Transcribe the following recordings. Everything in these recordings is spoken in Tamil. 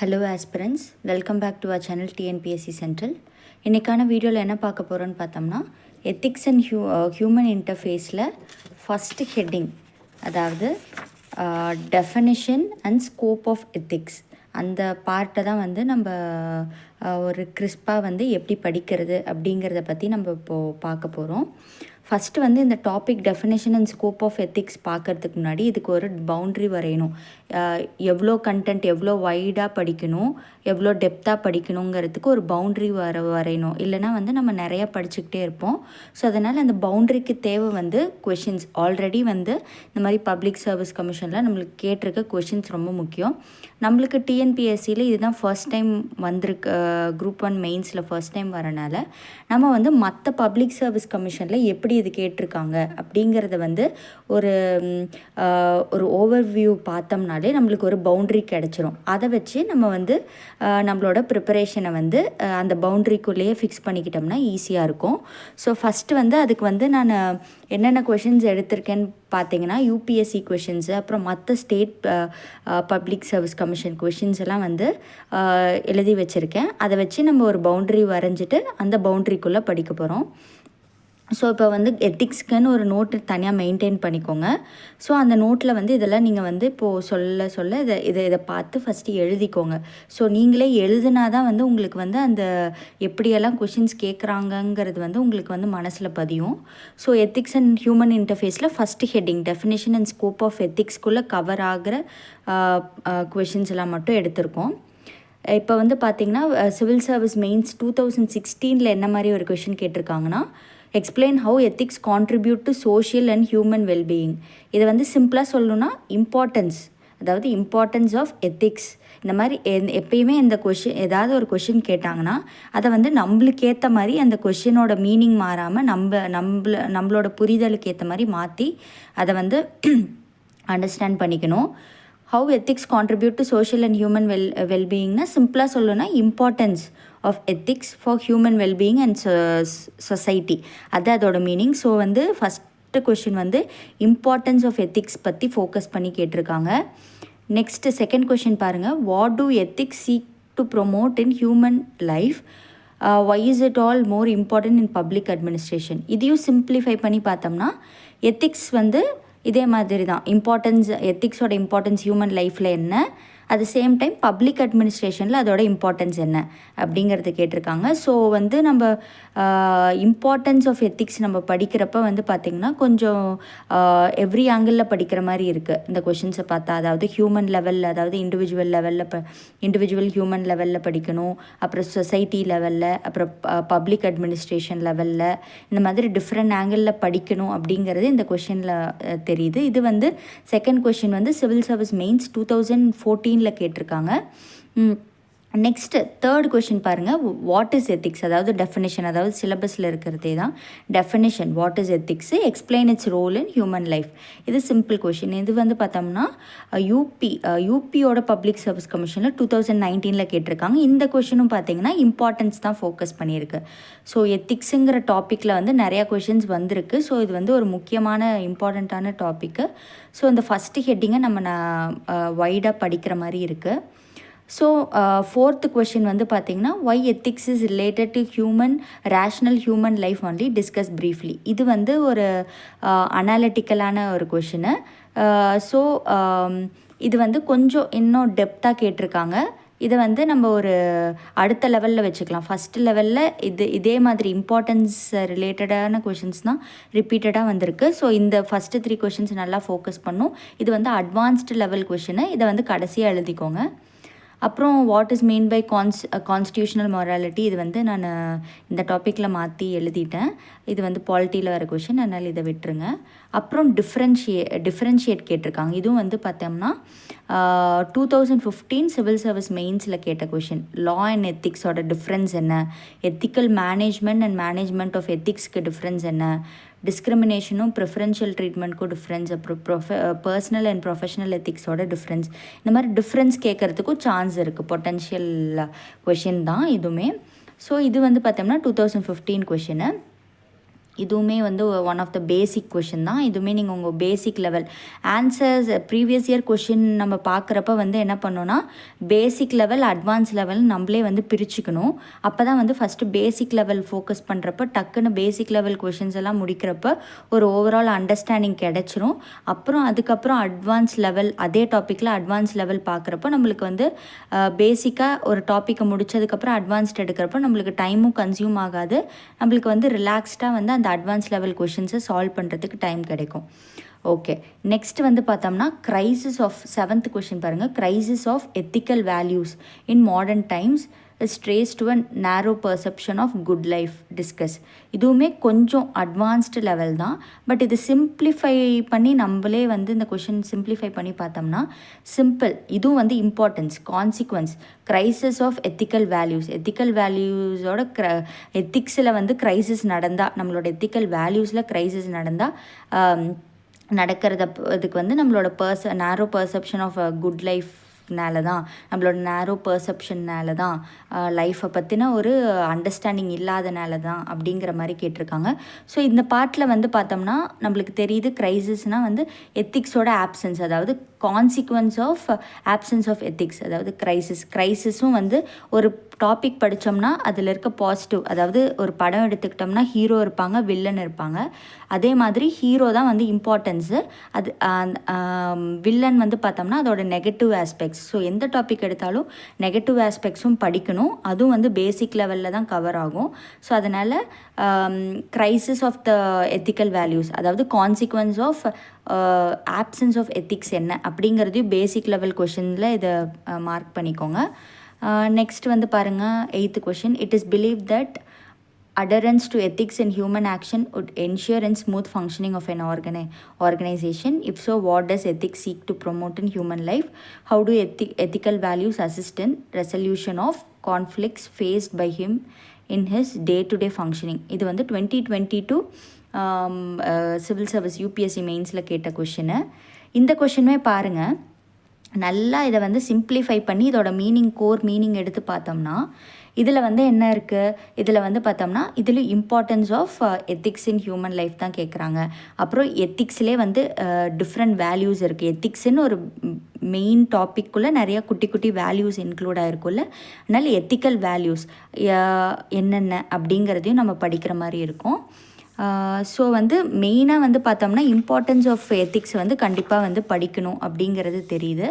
Hello aspirants, welcome back to our channel TNPSC central. இன்றைக்கான வீடியோவில் என்ன பார்க்க போகிறோன்னு பார்த்தோம்னா, எத்திக்ஸ் அண்ட் ஹியூமன் இன்டர்ஃபேஸில் ஃபஸ்ட்டு ஹெட்டிங், அதாவது definition and scope of ethics, அந்த பார்ட்டை தான் வந்து நம்ம ஒரு கிறிஸ்பாக வந்து எப்படி படிக்கிறது அப்படிங்கிறத பற்றி நம்ம இப்போது பார்க்க போகிறோம். ஃபஸ்ட்டு வந்து இந்த topic definition and scope of ethics பார்க்குறதுக்கு முன்னாடி இதுக்கு ஒரு பவுண்ட்ரி வரையணும். எவ்வளோ கண்டென்ட் எவ்வளோ வைடாக படிக்கணும், எவ்வளோ டெப்த்தாக படிக்கணுங்கிறதுக்கு ஒரு பவுண்ட்ரி வரையணும். இல்லைனா வந்து நம்ம நிறையா படிச்சுக்கிட்டே இருப்போம். ஸோ அதனால் அந்த பவுண்ட்ரிக்கு தேவை வந்து கொஷின்ஸ். ஆல்ரெடி வந்து இந்த மாதிரி பப்ளிக் சர்வீஸ் கமிஷனில் நம்மளுக்கு கேட்டிருக்க கொஷின்ஸ் ரொம்ப முக்கியம். நம்மளுக்கு டிஎன்பிஎஸ்சியில் இதுதான் ஃபர்ஸ்ட் டைம் வந்திருக்கு. குரூப் 1 மெயின்ஸில் ஃபர்ஸ்ட் டைம் வரனால நம்ம வந்து மற்ற பப்ளிக் சர்வீஸ் கமிஷனில் எப்படி இது கேட்டிருக்காங்க அப்படிங்கிறத வந்து ஒரு ஓவர்வியூ பார்த்தோம்னாலே நம்மளுக்கு ஒரு பவுண்ட்ரி கிடச்சிரும். அதை வச்சு நம்ம வந்து நம்மளோட ப்ரிப்பரேஷனை வந்து அந்த பவுண்ட்ரிக்குள்ளேயே ஃபிக்ஸ் பண்ணிக்கிட்டோம்னா ஈஸியாக இருக்கும். ஸோ ஃபஸ்ட்டு வந்து அதுக்கு வந்து நான் என்னென்ன கொஷின்ஸ் எடுத்திருக்கேன்னு பார்த்தீங்கன்னா, யூபிஎஸ்சி கொஷின்ஸு, அப்புறம் மற்ற state public service commission questions எல்லாம் வந்து எழுதி வச்சுருக்கேன். அதை வச்சு நம்ம ஒரு பவுண்ட்ரி வரைஞ்சிட்டு அந்த பவுண்ட்ரிக்குள்ளே படிக்க போகிறோம். ஸோ இப்போ வந்து எத்திக்ஸ்க்குன்னு ஒரு நோட்டு தனியாக மெயின்டைன் பண்ணிக்கோங்க. ஸோ அந்த நோட்டில் வந்து இதெல்லாம் நீங்கள் வந்து இப்போது சொல்ல இதை பார்த்து ஃபஸ்ட்டு எழுதிக்கோங்க. ஸோ நீங்களே எழுதுனா தான் வந்து உங்களுக்கு வந்து அந்த எப்படியெல்லாம் கொஷின்ஸ் கேட்குறாங்கங்கிறது வந்து உங்களுக்கு வந்து மனசில் பதியும். ஸோ எத்திக்ஸ் அண்ட் ஹியூமன் இன்டர்ஃபேஸில் first heading definition and scope of எத்திக்ஸ்குள்ளே கவர் ஆகிற கொஷின்ஸ் எல்லாம் மட்டும் எடுத்திருக்கோம். இப்போ வந்து பார்த்திங்கன்னா, சிவில் சர்வீஸ் மெயின்ஸ் 2016 என்ன மாதிரி ஒரு கொஷின் கேட்டிருக்காங்கன்னா, explain how ethics contribute to social and human wellbeing. இதை வந்து சிம்பிளாக சொல்லணுன்னா இம்பார்ட்டன்ஸ், அதாவது இம்பார்ட்டன்ஸ் ஆஃப் எத்திக்ஸ். இந்த மாதிரி எப்பயுமே இந்த ஏதாவது ஒரு கொஷின் கேட்டாங்கன்னா அதை வந்து நம்மளுக்கு ஏற்ற மாதிரி அந்த கொஷினோட மீனிங் மாறாமல் நம்மளோட புரிதலுக்கு ஏற்ற மாதிரி மாற்றி அதை வந்து அண்டர்ஸ்டாண்ட் பண்ணிக்கணும். How ethics contribute to social and human வெல்பீயிங்னா சிம்பிளாக சொல்லணும்னா importance of ethics for human wellbeing and society, அது அதோட மீனிங். ஸோ வந்து ஃபஸ்ட்டு கொஷின் வந்து இம்பார்ட்டன்ஸ் ஆஃப் எத்திக்ஸ் பற்றி ஃபோக்கஸ் பண்ணி கேட்டிருக்காங்க. நெக்ஸ்ட்டு செகண்ட் கொஷின் பாருங்கள். What do ethics seek to promote in human life, why is it all more important in public administration. இதையும் சிம்பிளிஃபை பண்ணி பார்த்தோம்னா எத்திக்ஸ் வந்து இதே மாதிரி தான். இம்பார்ட்டன்ஸ், எத்திக்ஸோட இம்பார்ட்டன்ஸ் ஹியூமன் லைஃப்பில் என்ன, at the same time public அட்மினிஸ்ட்ரேஷனில் அதோட இம்பார்ட்டன்ஸ் என்ன அப்படிங்கிறது கேட்டிருக்காங்க. ஸோ வந்து நம்ம இம்பார்ட்டன்ஸ் ஆஃப் எத்திக்ஸ் நம்ம படிக்கிறப்ப வந்து பார்த்திங்கன்னா கொஞ்சம் எவ்ரி ஆங்கிளில் படிக்கிற மாதிரி இருக்குது இந்த கொஷின்ஸை பார்த்தா. அதாவது ஹியூமன் லெவலில், அதாவது இண்டிவிஜுவல் ஹியூமன் லெவலில் படிக்கணும், அப்புறம் சொசைட்டி லெவலில், அப்புறம் பப்ளிக் அட்மினிஸ்ட்ரேஷன் லெவலில், இந்த மாதிரி டிஃப்ரெண்ட் ஆங்கிளில் படிக்கணும் அப்படிங்கிறது இந்த கொஷினில் தெரியுது. இது வந்து செகண்ட் கொஷின் வந்து சிவில் சர்வீஸ் மெயின்ஸ் 2014 கேட்டிருக்காங்க. நெக்ஸ்ட்டு தேர்ட் கொஷின் பாருங்கள். வாட் இஸ் எத்திக்ஸ், அதாவது டெஃபினேஷன், அதாவது சிலபஸில் இருக்கிறதே தான் definition. What is ethics, explain its role in human life. இது சிம்பிள் கொஷின். இது வந்து பார்த்தோம்னா யூபியோட பப்ளிக் சர்வீஸ் கமிஷனில் 2019 கேட்டிருக்காங்க. இந்த கொஷினும் பார்த்தீங்கன்னா இம்பார்ட்டன்ஸ் தான் ஃபோக்கஸ் பண்ணியிருக்கு. ஸோ எத்திக்ஸுங்கிற டாப்பிக்கில் வந்து நிறையா கொஷின்ஸ் வந்திருக்கு. ஸோ இது வந்து ஒரு முக்கியமான இம்பார்ட்டண்ட்டான டாப்பிக்கு. ஸோ இந்த ஃபஸ்ட்டு ஹெட்டிங்கை நம்ம வைடாக படிக்கிற மாதிரி இருக்குது. ஸோ ஃபோர்த்து கொஷின் வந்து பார்த்திங்கன்னா, why ethics is related to rational human life only, discuss briefly. இது வந்து ஒரு அனாலிட்டிக்கலான ஒரு கொஷினு. ஸோ இது வந்து கொஞ்சம் இன்னும் டெப்த்தாக கேட்டிருக்காங்க. இதை வந்து நம்ம ஒரு அடுத்த லெவலில் வச்சுக்கலாம். ஃபஸ்ட்டு லெவலில் இதே மாதிரி இம்பார்ட்டன்ஸ் ரிலேட்டடான கொஷின்ஸ் தான் ரிப்பீட்டடாக வந்திருக்கு. ஸோ இந்த ஃபஸ்ட்டு 3 கொஷின்ஸ் நல்லா ஃபோக்கஸ் பண்ணும். இது வந்து அட்வான்ஸ்டு லெவல் கொஷினு. இதை வந்து கடைசியாக எழுதிக்கோங்க. அப்புறம் what is mean by constitutional morality, இது வந்து நான் இந்த டாப்பிக்கில் மாற்றி எழுதிட்டேன். இது வந்து பாலிட்டியில் வர கொஷின், அதனால் இதை விட்டுருங்க. அப்புறம் டிஃப்ரென்ஷியேட் கேட்டிருக்காங்க. இதுவும் வந்து பார்த்தோம்னா 2015 சிவில் சர்வீஸ் மெயின்ஸில் கேட்ட கொஷின். லா அண்ட் எத்திக்ஸோட டிஃப்ரென்ஸ் என்ன, ethical management and management of எத்திக்ஸ்க்கு டிஃப்ரென்ஸ் என்ன, டிஸ்கிரிமினேஷனும் ப்ரிஃபரன்ஷியல் ட்ரீட்மெண்ட்க்கும் டிஃப்ரென்ஸ், அப்புறம் பர்சனல் அண்ட் ப்ரொஃபஷனல் எத்திக்ஸோட டிஃப்ரென்ஸ். இந்த மாதிரி டிஃப்ரென்ஸ் கேட்குறதுக்கும் சான்ஸ் இருக்குது. பொட்டன்ஷியல் கொஷின் தான் இதுவுமே. ஸோ இது வந்து பார்த்தோம்னா 2015 கொஷினு. இதுவுமே வந்து one of the basic question தான். இதுவுமே நீங்கள் உங்கள் basic level answers previous year question நம்ம பார்க்குறப்ப வந்து என்ன பண்ணோன்னா பேசிக் லெவல் அட்வான்ஸ் லெவல் நம்மளே வந்து பிரிச்சுக்கணும். அப்போ தான் வந்து ஃபஸ்ட்டு பேசிக் லெவல் ஃபோக்கஸ் பண்ணுறப்ப டக்குன்னு பேசிக் லெவல் கொஷின்ஸ் எல்லாம் முடிக்கிறப்ப ஒரு ஓவரால் அண்டர்ஸ்டாண்டிங் கிடச்சிரும். அப்புறம் அதுக்கப்புறம் அட்வான்ஸ் லெவல் அதே டாப்பிக்கில் அட்வான்ஸ் லெவல் பார்க்குறப்ப நம்மளுக்கு வந்து பேசிக்காக ஒரு டாப்பிக்கை முடித்ததுக்கப்புறம் அட்வான்ஸ்ட் எடுக்கிறப்ப நம்மளுக்கு டைமும் கன்சியூம் ஆகாது. நம்மளுக்கு வந்து ரிலாக்ஸ்டாக வந்து அந்த அட்வான்ஸ் லெவல் கொஷின்ஸை சால்வ் பண்ணுறதுக்கு டைம் கிடைக்கும். ஓகே, நெக்ஸ்ட் வந்து பார்த்தோம்னா கிரைசிஸ் ஆஃப் 7th கொஷின் பாருங்கள். Crisis of ethical values in modern times is trace to a narrow perception of good life discuss. இதுவுமே கொஞ்சம் அட்வான்ஸ்டு லெவல் தான். பட் இது சிம்பிளிஃபை பண்ணி நம்மளே வந்து இந்த கொஷின் சிம்பிளிஃபை பண்ணி பார்த்தோம்னா சிம்பிள். இதுவும் வந்து importance consequence crisis of ethical values. Ethical வேல்யூஸோட எத்திக்ஸில் வந்து கிரைசிஸ் நடந்தால் நம்மளோட எத்திக்கல் வேல்யூஸில் கிரைசிஸ் நடந்தால் இதுக்கு வந்து நம்மளோட நேரோ பர்செப்ஷன் ஆஃப் குட் லைஃப்னால தான் நம்மளோட நேரோ பர்செப்ஷன்னால தான் லைஃப்பை பற்றின ஒரு அண்டர்ஸ்டாண்டிங் இல்லாதனால தான் அப்படிங்கிற மாதிரி கேட்டிருக்காங்க. ஸோ இந்த பாட்டில் வந்து பார்த்தோம்னா நம்மளுக்கு தெரியுது கிரைசிஸ்னால் வந்து எத்திக்ஸோட ஆப்சன்ஸ், அதாவது consequence of options of ethics, அதாவது கிரைசிஸும் வந்து ஒரு டாபிக் படித்தோம்னா அதில் இருக்க பாசிட்டிவ், அதாவது ஒரு படம் எடுத்துக்கிட்டோம்னா ஹீரோ இருப்பாங்க, வில்லன் இருப்பாங்க. அதே மாதிரி ஹீரோ தான் வந்து இம்பார்ட்டன்ஸு, அது வில்லன் வந்து பார்த்தோம்னா அதோட நெகட்டிவ் ஆஸ்பெக்ட்ஸ். ஸோ எந்த டாபிக் எடுத்தாலும் நெகட்டிவ் ஆஸ்பெக்ட்ஸும் படிக்கணும். அதுவும் வந்து பேசிக் லெவலில் தான் கவர் ஆகும். ஸோ அதனால் crisis of the ethical values, அதாவது consequence of options of ethics என்ன அப்படிங்கிறதையும் பேசிக் லெவல் கொஷினில் இதை மார்க் பண்ணிக்கோங்க. நெக்ஸ்ட் வந்து பாருங்கள் 8th question. It is believe that adherence to ethics in human action would ensure and smooth functioning of an organization. If so, what does ethics seek to promote in human life? How do ethical values assist in resolution of conflicts faced by him in his day-to-day functioning? இது வந்து 2022 சிவில் சர்வீஸ் யூபிஎஸ்சி மெயின்ஸில் கேட்ட கொஷினு. இந்த கொஷினுமே பாருங்கள், நல்லா இதை வந்து சிம்பிளிஃபை பண்ணி இதோட கோர் மீனிங் எடுத்து பார்த்தோம்னா இதில் வந்து என்ன இருக்குது, இதில் வந்து பார்த்தோம்னா இதில் importance of ethics in human life தான் கேட்குறாங்க. அப்புறம் எத்திக்ஸ்லேயே வந்து டிஃப்ரெண்ட் வேல்யூஸ் இருக்குது. எத்திக்ஸ்ன்னு ஒரு மெயின் டாப்பிக்குள்ளே நிறையா குட்டி குட்டி வேல்யூஸ் இன்க்ளூட் ஆகிருக்குல்ல. அதனால் எத்திக்கல் வேல்யூஸ் என்னென்ன அப்படிங்கிறதையும் நம்ம படிக்கிற மாதிரி இருக்கும். ஸோ வந்து மெயினாக வந்து பார்த்தோம்னா இம்பார்ட்டன்ஸ் ஆஃப் எத்திக்ஸ் வந்து கண்டிப்பாக வந்து படிக்கணும் அப்படிங்கிறது தெரியுது.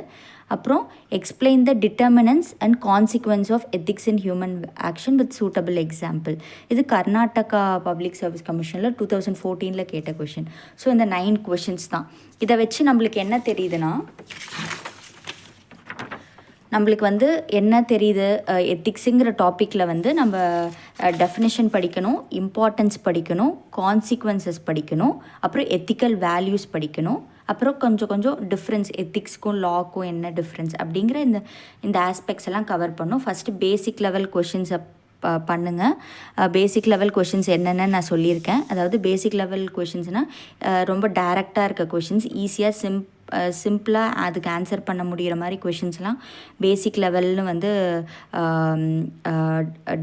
அப்புறம் explain the determinants and consequence of ethics in human action with suitable example. இது கர்நாடகா பப்ளிக் சர்வீஸ் கமிஷனில் 2014 கேட்ட கொஷின். ஸோ இந்த 9 கொஷின்ஸ் தான். இதை வச்சு நம்மளுக்கு என்ன தெரியுதுன்னா, நம்மளுக்கு வந்து என்ன தெரியுது, எத்திக்ஸுங்கிற டாப்பிக்கில் வந்து நம்ம டெஃபினேஷன் படிக்கணும், இம்பார்ட்டன்ஸ் படிக்கணும், கான்சிக்வன்சஸ் படிக்கணும், அப்புறம் எத்திக்கல் வேல்யூஸ் படிக்கணும், அப்புறம் கொஞ்சம் டிஃப்ரென்ஸ் எத்திக்ஸ்க்கும் லாக்கும் என்ன டிஃப்ரென்ஸ் அப்படிங்கிற இந்த ஆஸ்பெக்ட்ஸ் எல்லாம் கவர் பண்ணும். ஃபஸ்ட்டு பேசிக் லெவல் கொஷின்ஸை பண்ணுங்கள். பேசிக் லெவல் கொஷின்ஸ் என்னென்னு நான் சொல்லியிருக்கேன். அதாவது பேசிக் லெவல் கொஷின்ஸ்னால் ரொம்ப டைரெக்டாக இருக்க கொஷின்ஸ், ஈஸியாக சிம்பிளாக அதுக்கு ஆன்சர் பண்ண முடிகிற மாதிரி கொஷின்ஸ்லாம் பேசிக் லெவல்னு வந்து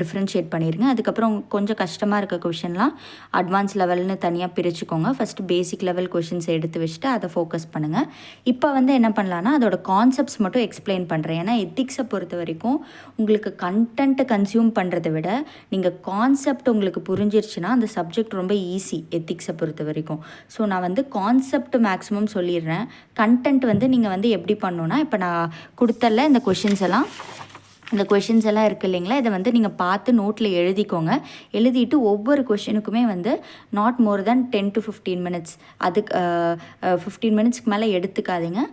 டிஃப்ரென்ஷியேட் பண்ணிடுங்க. அதுக்கப்புறம் கொஞ்சம் கஷ்டமாக இருக்க கொஷின்லாம் அட்வான்ஸ் லெவல்னு தனியாக பிரிச்சுக்கோங்க. ஃபஸ்ட்டு பேசிக் லெவல் கொஷின்ஸ் எடுத்து வச்சுட்டு அதை ஃபோக்கஸ் பண்ணுங்கள். இப்போ வந்து என்ன பண்ணலான்னா அதோட கான்செப்ட்ஸ் மட்டும் எக்ஸ்பிளைன் பண்ணுறேன். ஏன்னா எத்திக்ஸை பொறுத்த வரைக்கும் உங்களுக்கு கண்டென்ட்டை கன்சியூம் பண்ணுறதை விட நீங்கள் கான்செப்ட் உங்களுக்கு புரிஞ்சிருச்சுன்னா அந்த சப்ஜெக்ட் ரொம்ப ஈஸி எத்திக்ஸை பொறுத்த வரைக்கும். ஸோ நான் வந்து கான்செப்ட் மேக்ஸிமம் சொல்லிடுறேன். கண்டென்ட் வந்து நீங்கள் வந்து எப்படி பண்ணணுன்னா, இப்போ நான் கொடுத்தல இந்த கொஷின்ஸ் எல்லாம் இருக்குது இல்லைங்களா, இதை வந்து நீங்கள் பார்த்து நோட்டில் எழுதிக்கோங்க. எழுதிட்டு ஒவ்வொரு கொஷினுக்குமே வந்து not more than 10 to 15 minutes, அதுக்கு 15 minutesக்கு மேலே எடுத்துக்காதீங்க.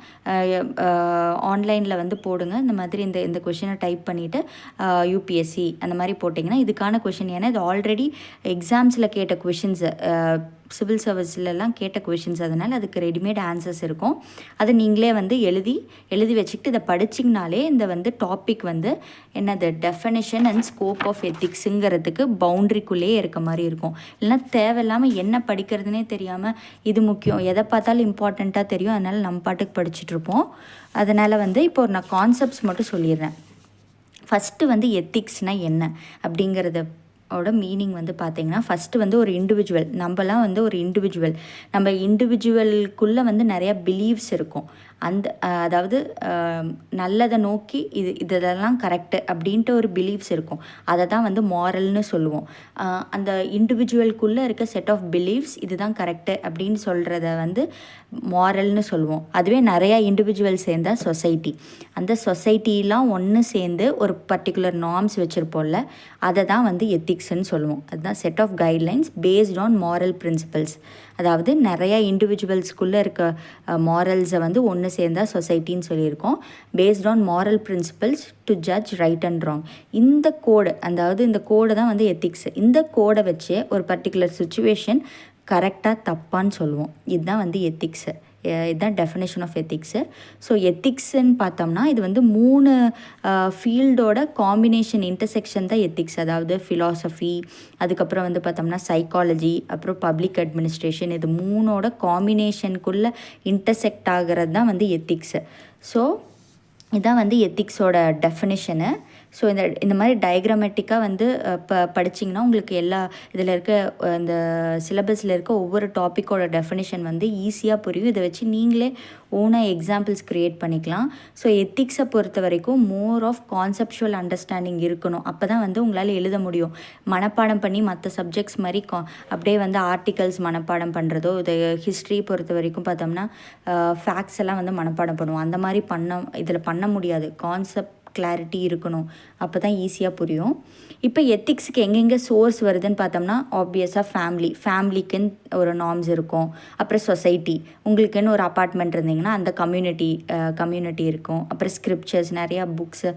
ஆன்லைனில் வந்து போடுங்க. இந்த மாதிரி இந்த கொஷினை டைப் பண்ணிவிட்டு யூபிஎஸ்சி அந்த மாதிரி போட்டிங்கன்னா இதுக்கான கொஷின். ஏன்னா இது ஆல்ரெடி எக்ஸாம்ஸில் கேட்ட கொஷின்ஸு, சிவில் சர்வீஸ்லலாம் கேட்ட கொஷின்ஸ், அதனால் அதுக்கு ரெடிமேட் ஆன்சர்ஸ் இருக்கும். அதை நீங்களே வந்து எழுதி வச்சுக்கிட்டு இதை படிச்சிங்கனாலே இந்த வந்து டாபிக் வந்து என்னது டெஃபினேஷன் அண்ட் ஸ்கோப் ஆஃப் எத்திக்ஸுங்கிறதுக்கு பவுண்ட்ரிக்குள்ளேயே இருக்க மாதிரி இருக்கும். இல்லைனா தேவையில்லாமல் என்ன படிக்கிறதுனே தெரியாமல் இது முக்கியம், எதை பார்த்தாலும் இம்பார்ட்டண்ட்டாக தெரியும், அதனால் நம்ம பாட்டுக்கு படிச்சுட்ருப்போம். அதனால் வந்து இப்போ நான் கான்செப்ட்ஸ் மட்டும் சொல்லிடுறேன். ஃபஸ்ட்டு வந்து எத்திக்ஸ்னால் என்ன அப்படிங்கிறத ஓட மீனிங் வந்து பார்த்திங்கன்னா, ஃபஸ்ட்டு வந்து ஒரு இண்டிவிஜுவல், நம்மலாம் வந்து ஒரு இண்டிவிஜுவல், நம்ம இண்டிவிஜுவலுக்குள்ளே வந்து நிறையா பிலீவ்ஸ் இருக்கும். அந்த அதாவது நல்லதை நோக்கி இதெல்லாம் கரெக்டு அப்படின்ட்டு ஒரு பிலீவ்ஸ் இருக்கும். அதை தான் வந்து மாரல்னு சொல்லுவோம். அந்த இண்டிவிஜுவலுக்குள்ளே இருக்க செட் ஆஃப் பிலீவ்ஸ் இதுதான் கரெக்டு அப்படின்னு சொல்கிறத வந்து மாரல்னு சொல்லுவோம். அதுவே நிறையா இண்டிவிஜுவல் சேர்ந்தால் சொசைட்டி. அந்த சொசைட்டிலாம் ஒன்று சேர்ந்து ஒரு பர்டிகுலர் நார்ம்ஸ் வச்சுருப்போம்ல, அதை தான் வந்து எத்திக்ஸ்ன்னு சொல்லுவோம். அதுதான் set of guidelines based on moral principles. அதாவது நிறையா இண்டிவிஜுவல்ஸ்குள்ளே இருக்க மாரல்ஸை வந்து ஒன்று சேர்ந்தால் சொசைட்டின்னு சொல்லியிருக்கோம். Paste on moral principles to judge right and wrong. இந்த கோடு, அதாவது இந்த கோடை தான் வந்து எத்திக்ஸ். இந்த கோடை வச்சு ஒரு பர்டிகுலர் சுச்சுவேஷன் கரெக்டாக தப்பான்னு சொல்லுவோம். இதுதான் வந்து எத்திக்ஸு. இதுதான் டெஃபினேஷன் ஆஃப் எத்திக்ஸு. ஸோ எத்திக்ஸ்ன்னு பார்த்தோம்னா இது வந்து 3 ஃபீல்டோட காம்பினேஷன் இன்டர்செக்ஷன் தான் எத்திக்ஸ். அதாவது ஃபிலாசபி, அதுக்கப்புறம் வந்து பார்த்தோம்னா சைக்காலஜி, அப்புறம் பப்ளிக் அட்மினிஸ்ட்ரேஷன், இது 3ஓட காம்பினேஷனுக்குள்ளே இன்டர்செக்ட் ஆகிறது தான் வந்து எத்திக்ஸு. ஸோ இதுதான் வந்து எத்திக்ஸோட டெஃபினிஷனு. ஸோ இந்த மாதிரி டயக்ராமேட்டிக்காக வந்து படிச்சிங்கன்னா உங்களுக்கு எல்லா இதில் இருக்க இந்த சிலபஸில் இருக்க ஒவ்வொரு டாப்பிக்கோட டெஃபினிஷன் வந்து ஈஸியாக புரியும். இதை வச்சு நீங்களே ஓனாக எக்ஸாம்பிள்ஸ் க்ரியேட் பண்ணிக்கலாம். ஸோ எத்திக்ஸை பொறுத்த வரைக்கும் மோர் ஆஃப் கான்செப்ஷுவல் அண்டர்ஸ்டாண்டிங் இருக்கணும். அப்போ தான் வந்து உங்களால் எழுத முடியும். மனப்பாடம் பண்ணி மற்ற சப்ஜெக்ட்ஸ் மாதிரி அப்படியே வந்து ஆர்டிகல்ஸ் மனப்பாடம் பண்ணுறதோ, இது ஹிஸ்ட்ரி பொறுத்த வரைக்கும் பார்த்தோம்னா ஃபேக்ட்ஸ் எல்லாம் வந்து மனப்பாடம் பண்ணுவோம். அந்த மாதிரி இதில் பண்ண முடியாது. கான்செப்ட் கிளாரிட்டி இருக்கணும். அப்போ தான் ஈஸியாக புரியும். இப்போ எத்திக்ஸுக்கு எங்கெங்கே சோர்ஸ் வருதுன்னு பார்த்தோம்னா, ஆப்வியஸாக ஃபேமிலிக்குன்னு ஒரு நார்ம்ஸ் இருக்கும். அப்புறம் சொசைட்டி, உங்களுக்குன்னு ஒரு அப்பார்ட்மெண்ட் இருந்தீங்கன்னா அந்த கம்யூனிட்டி இருக்கும். அப்புறம் ஸ்கிரிப்சர்ஸ், நிறையா புக்ஸு,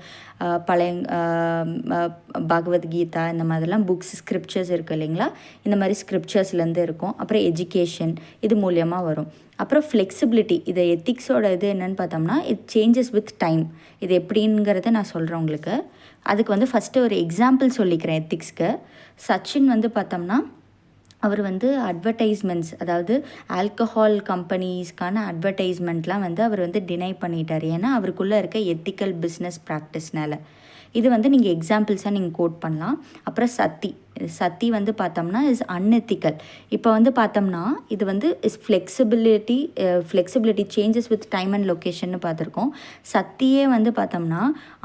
பழைய பகவத்கீதா இந்த மாதிரிலாம் புக்ஸ் ஸ்கிரிப்சர்ஸ் இருக்குது இல்லைங்களா, இந்த மாதிரி ஸ்கிரிப்சர்ஸ்லேருந்து இருக்கும். அப்புறம் எஜுகேஷன், இது மூலியமாக வரும். அப்புறம் ஃப்ளெக்சிபிலிட்டி, இது எத்திக்ஸோட இது என்னென்னு பார்த்தோம்னா, இட் சேஞ்சஸ் வித் டைம். இது எப்படிங்கிறத நான் சொல்கிறேன் உங்களுக்கு. அதுக்கு வந்து ஃபஸ்ட்டு ஒரு எக்ஸாம்பிள் சொல்லிக்கிறேன் எத்திக்ஸ்க்கு. சச்சின் வந்து பார்த்தோம்னா, அவர் வந்து அட்வர்டைஸ்மெண்ட்ஸ், அதாவது ஆல்கஹால் கம்பெனிஸ்க்கான அட்வர்டைஸ்மெண்ட்லாம் வந்து அவர் வந்து டினை பண்ணிட்டார். ஏன்னா அவருக்குள்ளே இருக்க எத்திக்கல் பிஸ்னஸ் ப்ராக்டிஸ்னால. இது வந்து நீங்கள் எக்ஸாம்பிள்ஸாக நீங்கள் கோட் பண்ணலாம். அப்புறம் சத்தி வந்து பார்த்தோம்னா இஸ் அன்எத்திக்கல். இப்போ வந்து பார்த்தோம்னா இது வந்து is flexibility changes with time and லொக்கேஷன்னு பார்த்துருக்கோம். சத்தியே வந்து பார்த்தோம்னா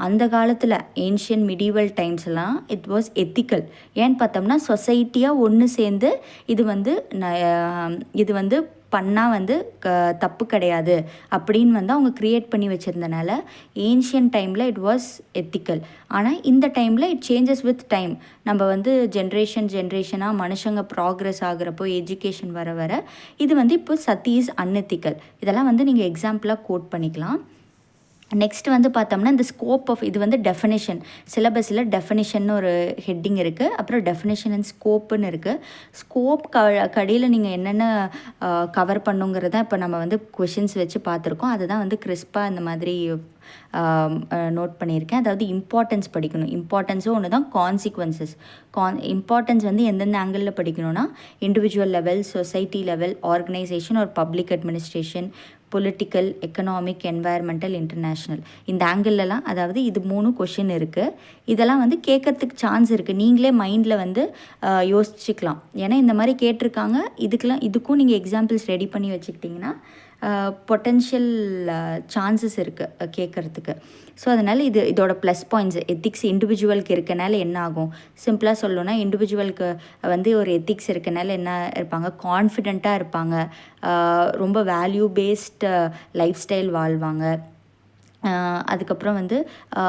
அந்த காலத்தில் ஏன்ஷியன் மிடிவல் டைம்ஸ்லாம் இட் வாஸ் எத்திக்கல். ஏன்னு பார்த்தோம்னா சொசைட்டியாக ஒன்று சேர்ந்து இது வந்து பண்ணால் வந்து தப்பு கிடையாது அப்படின்னு வந்து அவங்க க்ரியேட் பண்ணி வச்சுருந்தனால ஏன்ஷியன் டைமில் இட் வாஸ் எத்திக்கல். ஆனால் இந்த டைமில் இட் சேஞ்சஸ் வித் டைம். நம்ம வந்து ஜென்ரேஷனாக மனுஷங்க ப்ராக்ரெஸ் ஆகிறப்போ, எஜுகேஷன் வர இது வந்து இப்போ சத்தி இஸ் அன்எத்திக்கல். இதெல்லாம் வந்து நீங்கள் எக்ஸாம்பிளாக கோட் பண்ணிக்கலாம். நெக்ஸ்ட் வந்து பார்த்தோம்னா இந்த ஸ்கோப் ஆஃப், இது வந்து டெஃபினேஷன். சிலபஸில் டெஃபினேஷன் ஒரு ஹெட்டிங் இருக்குது. அப்புறம் டெஃபினேஷன் அண்ட் ஸ்கோப்புன்னு இருக்குது. ஸ்கோப் கடையில் நீங்கள் என்னென்ன கவர் பண்ணுங்கிறத இப்போ நம்ம வந்து கொஷின்ஸ் வச்சு பார்த்துருக்கோம். அதுதான் வந்து கிறிஸ்பாக இந்த மாதிரி நோட் பண்ணியிருக்கேன். அதாவது இம்பார்ட்டன்ஸ் படிக்கணும். இம்பார்ட்டன்ஸும் ஒன்று தான், கான்சிக்வன்சஸ். இம்பார்ட்டன்ஸ் வந்து எந்தெந்த ஆங்கிளில் படிக்கணும்னா, individual level, society level, organisation ஒரு public administration, political, economic, environmental, international, இந்த ஆங்கிள்லாம். அதாவது இது 3 கொஷின் இருக்குது. இதெல்லாம் வந்து கேட்கறதுக்கு சான்ஸ் இருக்குது. நீங்களே மைண்டில் வந்து யோசிச்சுக்கலாம். ஏன்னா இந்த மாதிரி கேட்டிருக்காங்க. இதுக்கும் நீங்கள் எக்ஸாம்பிள்ஸ் ரெடி பண்ணி வச்சுக்கிட்டிங்கன்னா பொட்டென்ஷியல் சான்சஸ் இருக்குது கேட்குறதுக்கு. ஸோ அதனால் இதோட ப்ளஸ் பாயிண்ட்ஸ். எத்திக்ஸ் இண்டிவிஜுவலுக்கு இருக்கனால என்ன ஆகும், சிம்பிளாக சொல்லணும்னா இண்டிவிஜுவலுக்கு வந்து ஒரு எத்திக்ஸ் இருக்கனால என்ன இருப்பாங்க, கான்ஃபிடெண்ட்டாக இருப்பாங்க, ரொம்ப வேல்யூ பேஸ்ட் லைஃப் ஸ்டைல் வாழ்வாங்க. அதுக்கப்புறம் வந்து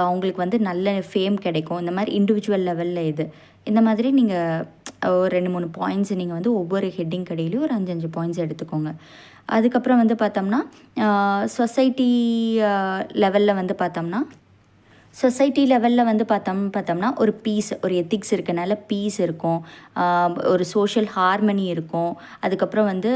அவங்களுக்கு வந்து நல்ல ஃபேம் கிடைக்கும். இந்த மாதிரி இண்டிவிஜுவல் லெவலில் இந்த மாதிரி நீங்கள் ஒரு 2-3 பாயிண்ட்ஸ் நீங்கள் வந்து ஒவ்வொரு ஹெட்டிங் கடையிலையும் ஒரு 5 பாயிண்ட்ஸ் எடுத்துக்கோங்க. அதுக்கப்புறம் வந்து பார்த்தோம்னா சொசைட்டி லெவலில் வந்து பார்த்தோம்னா ஒரு பீஸ், ஒரு எத்திக்ஸ் இருக்கனால பீஸ் இருக்கும், ஒரு சோஷியல் ஹார்மனி இருக்கும். அதுக்கப்புறம் வந்து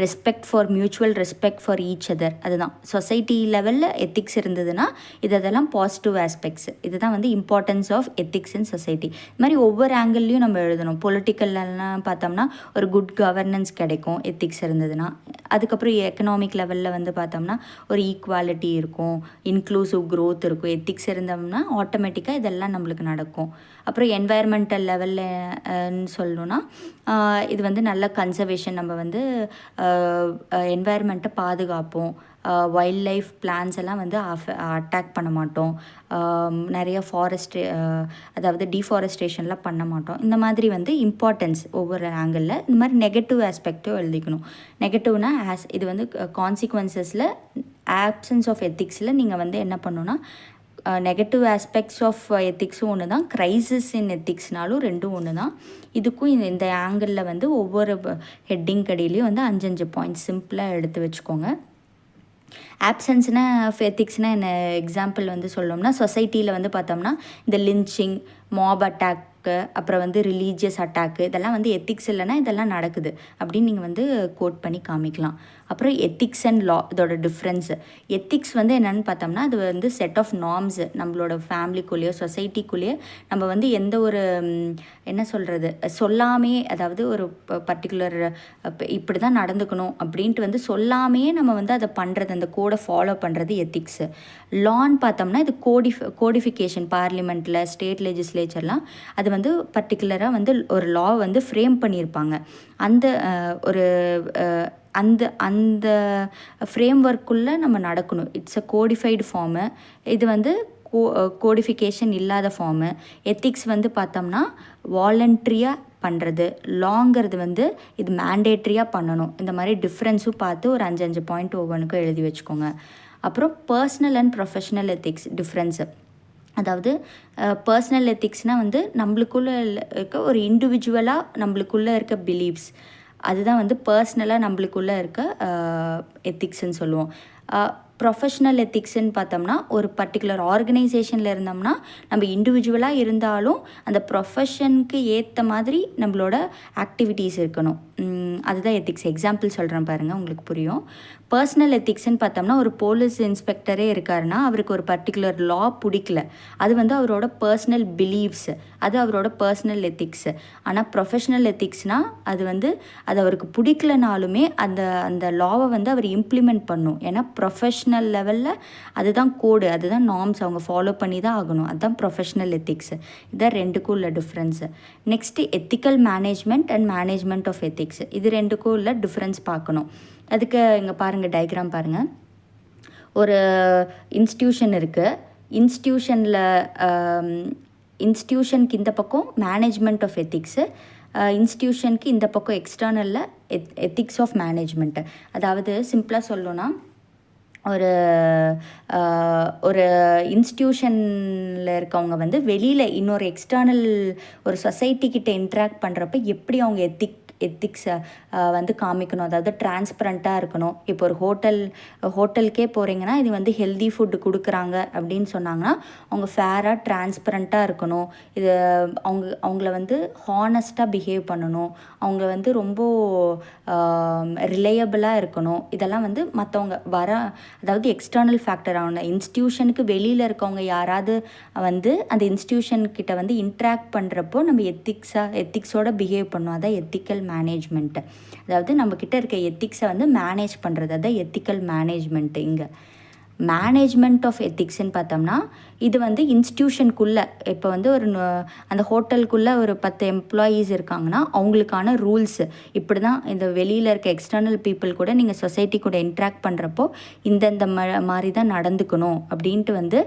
respect for mutual respect for each other. அதுதான் சொசைட்டி லெவலில் எத்திக்ஸ் இருந்ததுன்னா இதெல்லாம் பாசிட்டிவ் ஆஸ்பெக்ட்ஸ். இதுதான் வந்து importance of ethics in society. இது மாதிரி ஒவ்வொரு ஆங்கிள்லையும் நம்ம எழுதணும். பொலிட்டிக்கல்லாம் பார்த்தோம்னா ஒரு குட் கவர்னன்ஸ் கிடைக்கும் எத்திக்ஸ் இருந்ததுன்னா. அதுக்கப்புறம் எக்கனாமிக் லெவலில் வந்து பார்த்தோம்னா ஒரு ஈக்குவாலிட்டி இருக்கும், இன்க்ளூசிவ் க்ரோத் இருக்கும். எத்திக்ஸ் இருந்தோம்னா ஆட்டோமேட்டிக்காக இதெல்லாம் நம்மளுக்கு நடக்கும். அப்புறம் என்வாயர்மெண்டல் லெவல்லன்னு சொல்லணுன்னா இது வந்து நல்ல கன்சர்வேஷன், நம்ம வந்து என்வாயர்மெண்ட்டை பாதுகாப்போம். வைல்ட் லைஃப் பிளான்ஸ் எல்லாம் வந்து அட்டாக் பண்ண மாட்டோம். நிறைய அதாவது டீஃபாரஸ்ட்ரேஷன்லாம் பண்ண மாட்டோம். இந்த மாதிரி வந்து இம்பார்ட்டன்ஸ் ஒவ்வொரு ஆங்கிளில் இந்த மாதிரி நெகட்டிவ் ஆஸ்பெக்டும் எழுதிக்கணும். நெகட்டிவ்னா இது வந்து கான்சிக்வன்சஸில் ஆப்சன்ஸ் ஆஃப் எத்திக்ஸில் நீங்கள் வந்து என்ன பண்ணணுன்னா நெகட்டிவ் ஆஸ்பெக்ட்ஸ் ஆஃப் எத்திக்ஸும் ஒன்று தான், க்ரைசிஸ் இன் எத்திக்ஸ்னாலும் ரெண்டும் ஒன்று தான். இதுக்கும் இந்த ஆங்கிளில் வந்து ஒவ்வொரு ஹெட்டிங் கடையிலையும் வந்து 5 பாயிண்ட்ஸ் சிம்பிளாக எடுத்து வச்சுக்கோங்க. ஆப்சன்ஸ்னா எத்திக்ஸ்னால் என்ன எக்ஸாம்பிள் வந்து சொல்லணும்னா, சொசைட்டியில் வந்து பார்த்தோம்னா இந்த லின்ச்சிங், மாப் அட்டாக்கு, அப்புறம் வந்து ரிலீஜியஸ் அட்டாக்கு, இதெல்லாம் வந்து எத்திக்ஸ் இல்லைன்னா இதெல்லாம் நடக்குது அப்படின்னு நீங்கள் வந்து கோட் பண்ணி காமிக்கலாம். அப்புறம் எத்திக்ஸ் அண்ட் லா, இதோட டிஃப்ரென்ஸ். எத்திக்ஸ் வந்து என்னென்னு பார்த்தோம்னா அது வந்து செட் ஆஃப் நார்ம்ஸு, நம்மளோட ஃபேமிலிக்குள்ளேயோ சொசைட்டிக்குள்ளேயோ நம்ம வந்து எந்த ஒரு என்ன சொல்கிறது சொல்லாமே, அதாவது ஒரு பர்டிகுலர் இப்படி தான் நடந்துக்கணும் அப்படின்ட்டு வந்து சொல்லாமே நம்ம வந்து அதை பண்ணுறது, அந்த கோடை ஃபாலோ பண்ணுறது எத்திக்ஸு. லான்னு பார்த்தோம்னா இது கோடிஃபிகேஷன், பார்லிமெண்ட்டில் ஸ்டேட் லெஜிஸ்லேச்சர்லாம் அது வந்து பர்டிகுலராக வந்து ஒரு லா வந்து ஃப்ரேம் பண்ணியிருப்பாங்க. அந்த ஒரு அந்த ஃப்ரேம் ஒர்க்குள்ளே நம்ம நடக்கணும். It's a codified form. இது வந்து கோடிஃபிகேஷன் இல்லாத ஃபார்மு. எத்திக்ஸ் வந்து பார்த்தோம்னா வாலண்ட்ரியாக பண்ணுறது, லாங்கிறது வந்து இது மேண்டேட்ரியாக பண்ணணும். இந்த மாதிரி டிஃப்ரென்ஸும் பார்த்து ஒரு 5 பாயிண்ட் ஒவ்வொன்றுக்கும் எழுதி வச்சுக்கோங்க. அப்புறம் personal and professional ethics difference. அதாவது பர்சனல் எத்திக்ஸ்னால் வந்து நம்மளுக்குள்ளே இருக்க ஒரு இண்டிவிஜுவலாக நம்மளுக்குள்ளே இருக்க பிலீவ்ஸ், அதுதான் வந்து பர்சனலாக நம்மளுக்குள்ளே இருக்க எத்திக்ஸ்ன்னு சொல்லுவோம். ப்ரொஃபஷ்னல் எத்திக்ஸ்ன்னு பார்த்தோம்னா ஒரு பர்டிகுலர் ஆர்கனைசேஷனில் இருந்தோம்னா நம்ம இண்டிவிஜுவலாக இருந்தாலும் அந்த ப்ரொஃபஷனுக்கு ஏற்ற மாதிரி நம்மளோட ஆக்டிவிட்டீஸ் இருக்கணும். அதுதான் எத்திக்ஸ். எக்ஸாம்பிள் சொல்கிறேன் பாருங்கள், உங்களுக்கு புரியும். பர்சனல் எத்திக்ஸ்ன்னு பார்த்தோம்னா ஒரு போலீஸ் இன்ஸ்பெக்டரே இருக்காருன்னா அவருக்கு ஒரு பர்டிகுலர் லா பிடிக்கல, அது வந்து அவரோட பர்சனல் பிலீவ்ஸ், அது அவரோட பர்சனல் எத்திக்ஸு. ஆனால் ப்ரொஃபஷ்னல் எத்திக்ஸ்னால் அது வந்து அது அவருக்கு பிடிக்கலனாலுமே அந்த லாவை வந்து அவர் இம்ப்ளிமெண்ட் பண்ணும். ஏன்னா ப்ரொஃபஷ்னல் லெவலில் அதுதான் கோடு, அதுதான் நார்ம்ஸ், அவங்க ஃபாலோ பண்ணி தான் ஆகணும். அதுதான் ப்ரொஃபஷ்னல் எத்திக்ஸு. இதுதான் ரெண்டுக்கும் உள்ள difference. Next ethical management and management of ethics, இது ரெண்டுக்கும் உள்ள டிஃப்ரென்ஸ் பார்க்கணும். அதுக்கு இங்கே பாருங்கள், டயக்ராம் பாருங்கள். ஒரு இன்ஸ்டியூஷன் இருக்குது. இன்ஸ்டியூஷனுக்கு இந்த பக்கம் மேனேஜ்மெண்ட் ஆஃப் எத்திக்ஸு, இன்ஸ்டியூஷனுக்கு இந்த பக்கம் எக்ஸ்டர்னலில் எத்திக்ஸ் ஆஃப் மேனேஜ்மெண்ட்டு. அதாவது சிம்பிளாக சொல்லணும்னா ஒரு இன்ஸ்டியூஷனில் இருக்கவங்க வந்து வெளியில் இன்னொரு எக்ஸ்டர்னல் ஒரு சொசைட்டிக்கிட்ட இன்ட்ராக்ட் பண்ணுறப்ப எப்படி அவங்க எத்திக்ஸை வந்து காமிக்கணும், அதாவது டிரான்ஸ்பரண்ட்டாக இருக்கணும். இப்போ ஒரு ஹோட்டலுக்கே போகிறீங்கன்னா இது வந்து ஹெல்தி ஃபுட்டு கொடுக்குறாங்க அப்படின்னு சொன்னாங்கன்னா அவங்க ஃபேராக டிரான்ஸ்பரண்ட்டாக இருக்கணும். இது அவங்கள வந்து ஹானஸ்ட்டாக பிஹேவ் பண்ணணும். அவங்க வந்து ரொம்ப ரிலையபிளாக இருக்கணும். இதெல்லாம் வந்து மற்றவங்க அதாவது எக்ஸ்டர்னல் ஃபேக்டர். அவங்க இன்ஸ்டியூஷனுக்கு வெளியில் இருக்கவங்க யாராவது வந்து அந்த இன்ஸ்டியூஷன்கிட்ட வந்து இன்ட்ராக்ட் பண்ணுறப்போ நம்ம எத்திக்ஸோட பிஹேவ் பண்ணணும். அதான் எத்திக்கல் மேனேஜ்மெண்ட்டு. அதாவது நம்மக்கிட்ட இருக்க எத்திக்ஸை வந்து மேனேஜ் பண்ணுறது, அதான் எத்திக்கல் மேனேஜ்மெண்ட்டு. இங்கே மேனேஜ்மெண்ட் ஆஃப் எத்திக்ஸ்ன்னு பார்த்தோம்னா இது வந்து இன்ஸ்டியூஷனுக்குள்ளே, இப்போ வந்து அந்த ஹோட்டலுக்குள்ளே ஒரு 10 எம்ப்ளாயீஸ் இருக்காங்கன்னா அவங்களுக்கான ரூல்ஸு இப்படி தான். இந்த வெளியில் இருக்க எக்ஸ்டர்னல் பீப்புள் கூட நீங்கள் சொசைட்டி கூட இன்ட்ராக்ட் பண்ணுறப்போ இந்தந்த மாதிரி தான் நடந்துக்கணும் அப்படின்ட்டு வந்து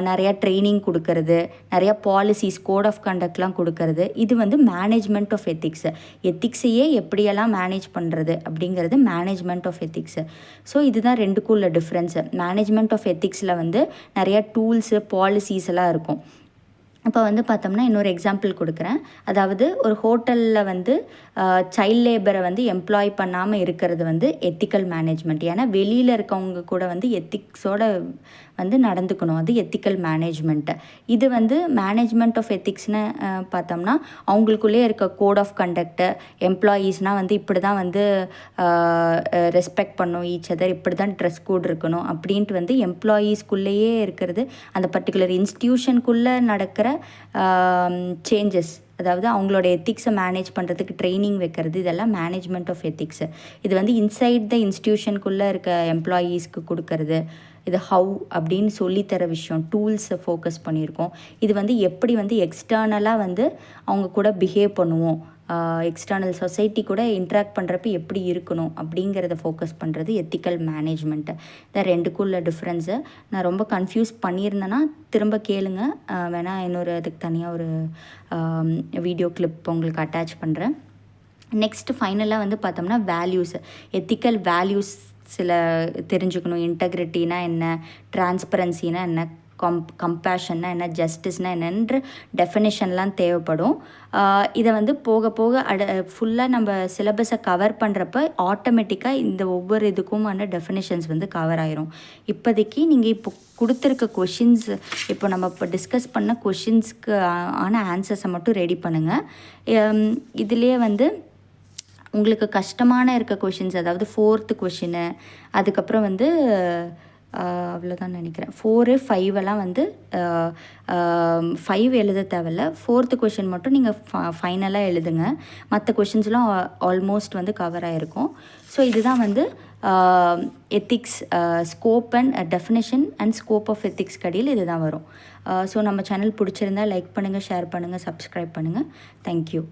நிறையா ட்ரைனிங் கொடுக்கறது, நிறையா பாலிசிஸ், கோட் ஆஃப் கண்டக்ட்லாம் கொடுக்கறது. இது வந்து மேனேஜ்மெண்ட் ஆஃப் எத்திக்ஸு. எத்திக்ஸையே எப்படியெல்லாம் மேனேஜ் பண்ணுறது அப்படிங்கிறது மேனேஜ்மெண்ட் ஆஃப் எத்திக்ஸு. ஸோ இதுதான் ரெண்டுக்கும் உள்ள டிஃப்ரென்ஸு. மேனேஜ்மெண்ட் ஆஃப் எத்திக்ஸில் வந்து நிறையா டூல்ஸு, பாலிசிஸ் எல்லாம் இருக்கும். இப்போ வந்து பார்த்தோம்னா இன்னொரு எக்ஸாம்பிள் கொடுக்குறேன். அதாவது ஒரு ஹோட்டலில் வந்து சைல்ட் லேபரை வந்து எம்ப்ளாய் பண்ணாமல் இருக்கிறது வந்து எத்திக்கல் மேனேஜ்மெண்ட். ஏன்னா வெளியில் இருக்கவங்க கூட வந்து எத்திக்ஸோட வந்து நடந்துக்கணும், அது எத்திக்கல் மேனேஜ்மெண்ட்டு. இது வந்து மேனேஜ்மெண்ட் ஆஃப் எத்திக்ஸ்னு பார்த்தோம்னா அவங்களுக்குள்ளே இருக்க கோட் ஆஃப் கண்டக்ட்டு, எம்ப்ளாயீஸ்னால் வந்து இப்படி தான் வந்து ரெஸ்பெக்ட் பண்ணும் ஈச் அதர், இப்படி தான் ட்ரெஸ் கோட் இருக்கணும் அப்படின்ட்டு வந்து எம்ப்ளாயீஸ்குள்ளேயே இருக்கிறது. அந்த பர்டிகுலர் இன்ஸ்டியூஷனுக்குள்ளே நடக்கிற சேஞ்சஸ், அதாவது அவங்களோட எத்திக்ஸை மேனேஜ் பண்ணுறதுக்கு ட்ரைனிங் வைக்கிறது, இதெல்லாம் மேனேஜ்மெண்ட் ஆஃப் எத்திக்ஸு. இது வந்து இன்சைட் த இன்ஸ்டியூஷனுக்குள்ளே இருக்க எம்ப்ளாயீஸ்க்கு கொடுக்கறது. இது ஹவு அப்படின்னு சொல்லித்தர விஷயம், டூல்ஸை ஃபோக்கஸ் பண்ணியிருக்கோம். இது வந்து எப்படி வந்து எக்ஸ்டர்னலாக வந்து அவங்க கூட பிஹேவ் பண்ணுவோம், எக்ஸ்டர்னல் சொசைட்டி கூட இன்ட்ராக்ட் பண்ணுறப்ப எப்படி இருக்கணும் அப்படிங்கிறத ஃபோக்கஸ் பண்ணுறது எத்திக்கல் மேனேஜ்மெண்ட்டு. இந்த ரெண்டுக்குள்ள டிஃப்ரென்ஸை நான் ரொம்ப கன்ஃபியூஸ் பண்ணியிருந்தேன்னா திரும்ப கேளுங்க, வேணால் இன்னொரு அதுக்கு தனியாக ஒரு வீடியோ கிளிப் உங்களுக்கு அட்டாச் பண்ணுறேன். நெக்ஸ்ட்டு ஃபைனலாக வந்து பார்த்தோம்னா வேல்யூஸ், எத்திக்கல் வேல்யூஸ் சில தெரிஞ்சுக்கணும். இன்டெக்ரிட்டினா என்ன, டிரான்ஸ்பரன்சினா என்ன, கம்பேஷன்னா என்ன, ஜஸ்டிஸ்னால் என்னன்ற டெஃபினேஷன்லாம் தேவைப்படும். இதை வந்து போக போக ஃபுல்லாக நம்ம சிலபஸை கவர் பண்ணுறப்ப ஆட்டோமேட்டிக்காக இந்த ஒவ்வொரு இதுக்குமான டெஃபினேஷன்ஸ் வந்து கவர் ஆயிரும். இப்போதைக்கு நீங்கள் இப்போ கொடுத்துருக்க கொஷின்ஸ், இப்போ நம்ம இப்போ டிஸ்கஸ் பண்ண கொஷின்ஸ்க்கு ஆன ஆன்சர்ஸை மட்டும் ரெடி பண்ணுங்கள். இதுலேயே வந்து உங்களுக்கு கஷ்டமான இருக்க கொஷின்ஸ், அதாவது 4th கொஷினு, அதுக்கப்புறம் வந்து அவ்வளோதான் நினைக்கிறேன், 4, 5 வந்து 5 எழுத தேவையில்ல, 4th கொஷின் மட்டும் நீங்கள் ஃபைனலாக எழுதுங்க. மற்ற கொஷின்ஸ்லாம் ஆல்மோஸ்ட் வந்து கவர் ஆகிருக்கும். ஸோ இதுதான் வந்து ethics scope and definition and scope of ethics கடையில் இது தான் வரும். ஸோ நம்ம சேனல் பிடிச்சிருந்தா லைக் பண்ணுங்கள், ஷேர் பண்ணுங்கள், சப்ஸ்கிரைப் பண்ணுங்கள். தேங்க்யூ.